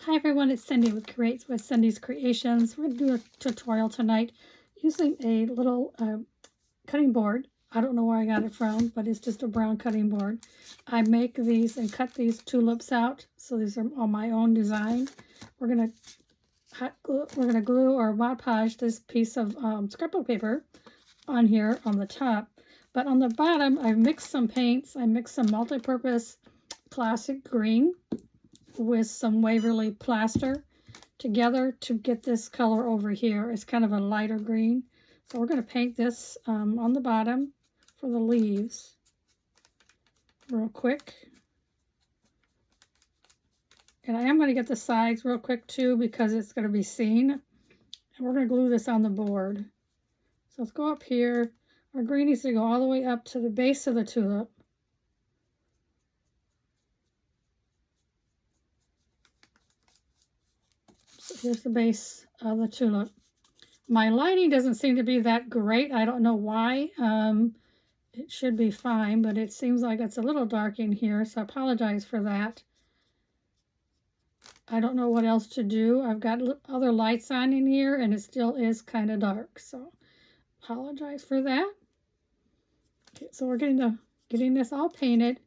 Hi everyone, it's Cindy with Cindy's Creations. We're going to do a tutorial tonight using a little cutting board. I don't know where I got it from, but it's just a brown cutting board. I make these and cut these tulips out, so these are all my own design. We're going to glue or Mod Podge this piece of scrapbook paper on here on the top, but on the bottom I've mixed some paints. I mixed some multi-purpose classic green with some Waverly plaster together to get this color over here. It's kind of a lighter green. So we're going to paint this on the bottom for the leaves real quick. And I am going to get the sides real quick too because it's going to be seen. And we're going to glue this on the board. So let's go up here. Our green needs to go all the way up to the base of the tulip. Here's the base of the tulip. My lighting doesn't seem to be that great. I don't know why. It should be fine, but it seems like it's a little dark in here, so I apologize for that. I don't know what else to do. I've got other lights on in here, and it still is kind of dark, so apologize for that. Okay, so we're getting this all painted.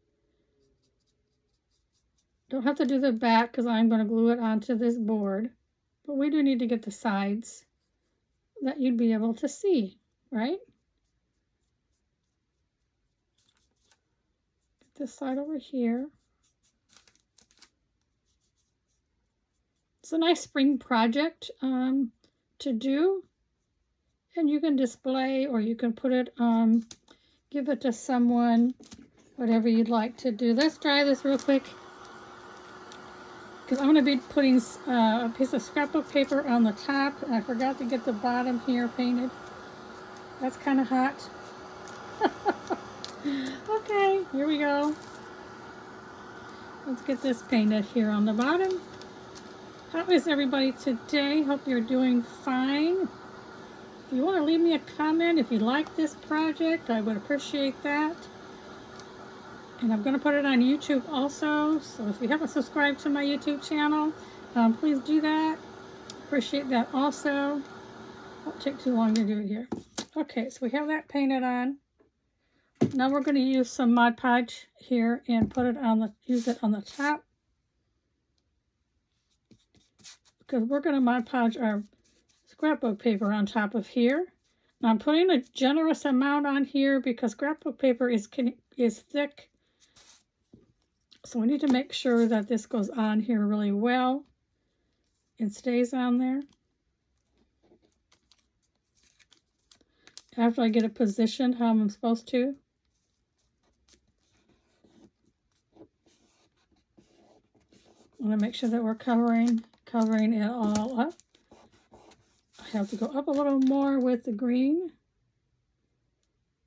Don't have to do the back because I'm going to glue it onto this board. But we do need to get the sides that you'd be able to see, right? Get this side over here. It's a nice spring project to do. And you can display or you can put it give it to someone, whatever you'd like to do. Let's try this real quick, because I'm going to be putting a piece of scrapbook paper on the top, and I forgot to get the bottom here painted. That's kind of hot. Okay, here we go. Let's get this painted here on the bottom. How is everybody today? Hope you're doing fine. If you want to leave me a comment, if you like this project, I would appreciate that. And I'm going to put it on YouTube also, so if you haven't subscribed to my YouTube channel, please do that. Appreciate that also. Won't take too long to do it here. Okay, so we have that painted on. Now we're going to use some Mod Podge here and use it on the top, because we're going to Mod Podge our scrapbook paper on top of here. Now I'm putting a generous amount on here because scrapbook paper is thick. So we need to make sure that this goes on here really well and stays on there. After I get it positioned how I'm supposed to. I want to make sure that we're covering it all up. I have to go up a little more with the green.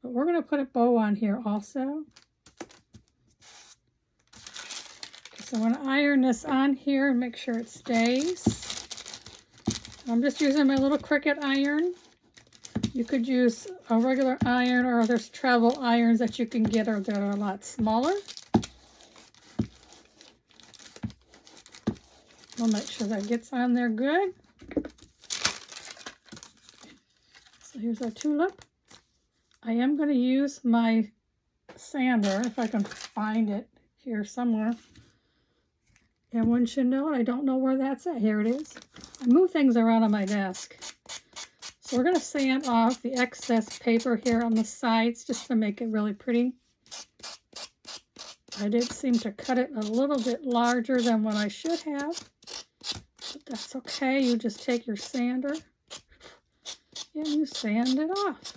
But we're going to put a bow on here also. So I'm going to iron this on here and make sure it stays. I'm just using my little Cricut iron. You could use a regular iron, or there's travel irons that you can get that are a lot smaller. We'll make sure that gets on there good. So here's our tulip. I am going to use my sander, if I can find it here somewhere. And wouldn't you know it, I don't know where that's at. Here it is. I move things around on my desk. So we're going to sand off the excess paper here on the sides just to make it really pretty. I did seem to cut it a little bit larger than what I should have. But that's okay. You just take your sander and you sand it off.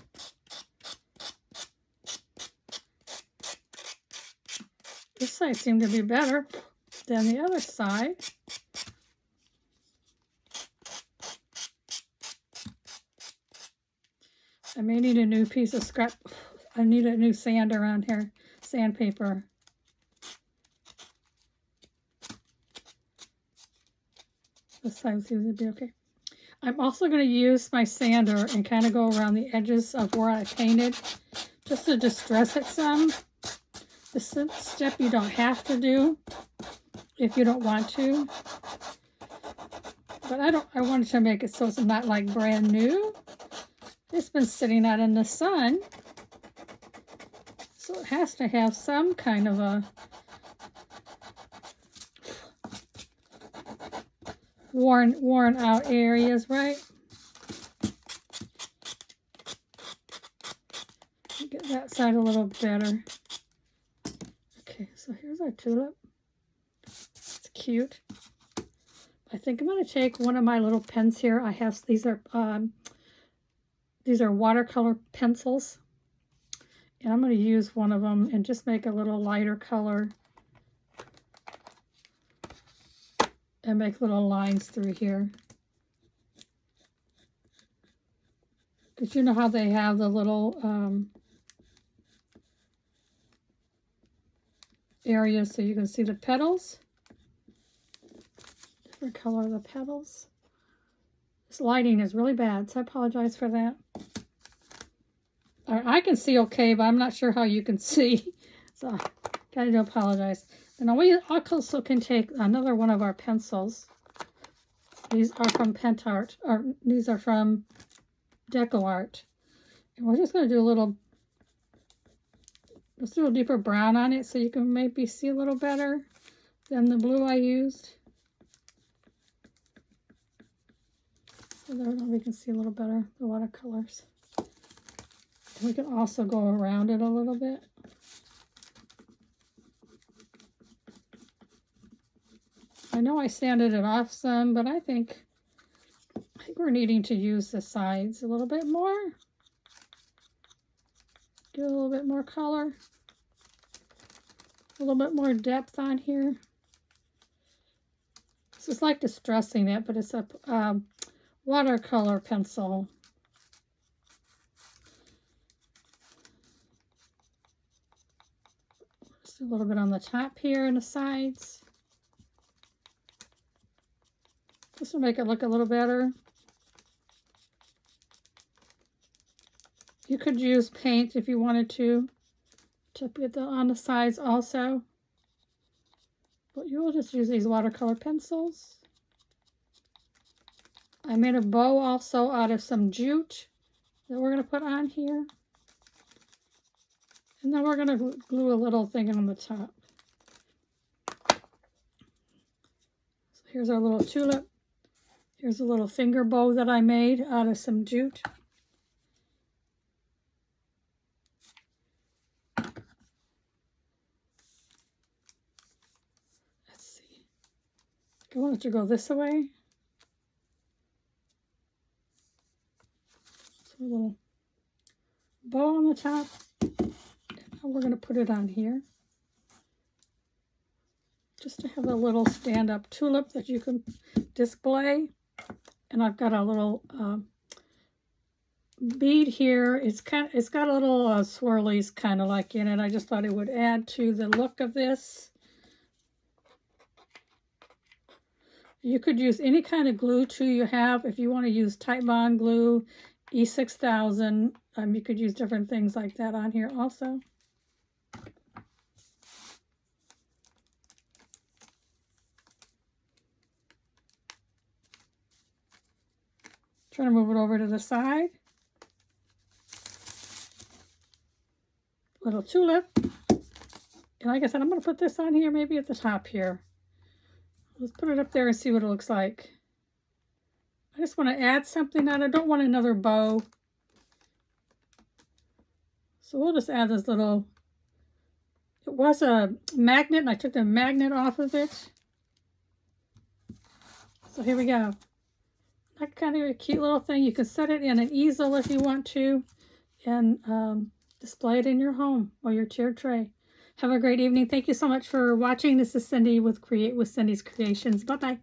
This side seemed to be better than the other side. I may need a new piece of scrap. I need a new sander on here, sandpaper. This side seems to be okay. I'm also going to use my sander and kind of go around the edges of where I painted just to distress it some. This step you don't have to do if you don't want to. But I wanted to make it so it's not like brand new. It's been sitting out in the sun. So it has to have some kind of a worn out areas, right? Get that side a little better. Okay, so here's our tulip. It's cute. I think I'm going to take one of my little pens here. I have these are watercolor pencils, and I'm going to use one of them and just make a little lighter color and make little lines through here. Because you know how they have the little areas so you can see the petals. Different color of the petals. This lighting is really bad, so I apologize for that. I can see okay, but I'm not sure how you can see. So I do apologize. And now we also can take another one of our pencils. These are from Pentart, or these are from Deco Art. And we're just going to do a little, let's do a deeper brown on it so you can maybe see a little better than the blue I used. So there we can see a little better the watercolors. And we can also go around it a little bit. I know I sanded it off some, but I think we're needing to use the sides a little bit more. Get a little bit more color. A little bit more depth on here. This is like distressing it, but it's a watercolor pencil. Just a little bit on the top here and the sides. This will make it look a little better. You could use paint if you wanted to put on the sides also. But you will just use these watercolor pencils. I made a bow also out of some jute that we're going to put on here. And then we're going to glue a little thing on the top. So here's our little tulip. Here's a little finger bow that I made out of some jute. Let's see. I want it to go this way. So a little bow on the top. And now we're going to put it on here. Just to have a little stand-up tulip that you can display. And I've got a little bead here. It's got a little swirlies kind of like in it. I just thought it would add to the look of this. You could use any kind of glue too you have. If you want to use Tite Bond glue, E6000, you could use different things like that on here also. Trying to move it over to the side. Little tulip. And like I said, I'm going to put this on here, maybe at the top here. Let's put it up there and see what it looks like. I just want to add something on it. I don't want another bow. So we'll just add this little, it was a magnet and I took the magnet off of it. So here we go. That kind of a cute little thing. You can set it in an easel if you want to and display it in your home or your tiered tray. Have a great evening. Thank you so much for watching. This is Cindy with Create with Cindy's Creations. Bye-bye.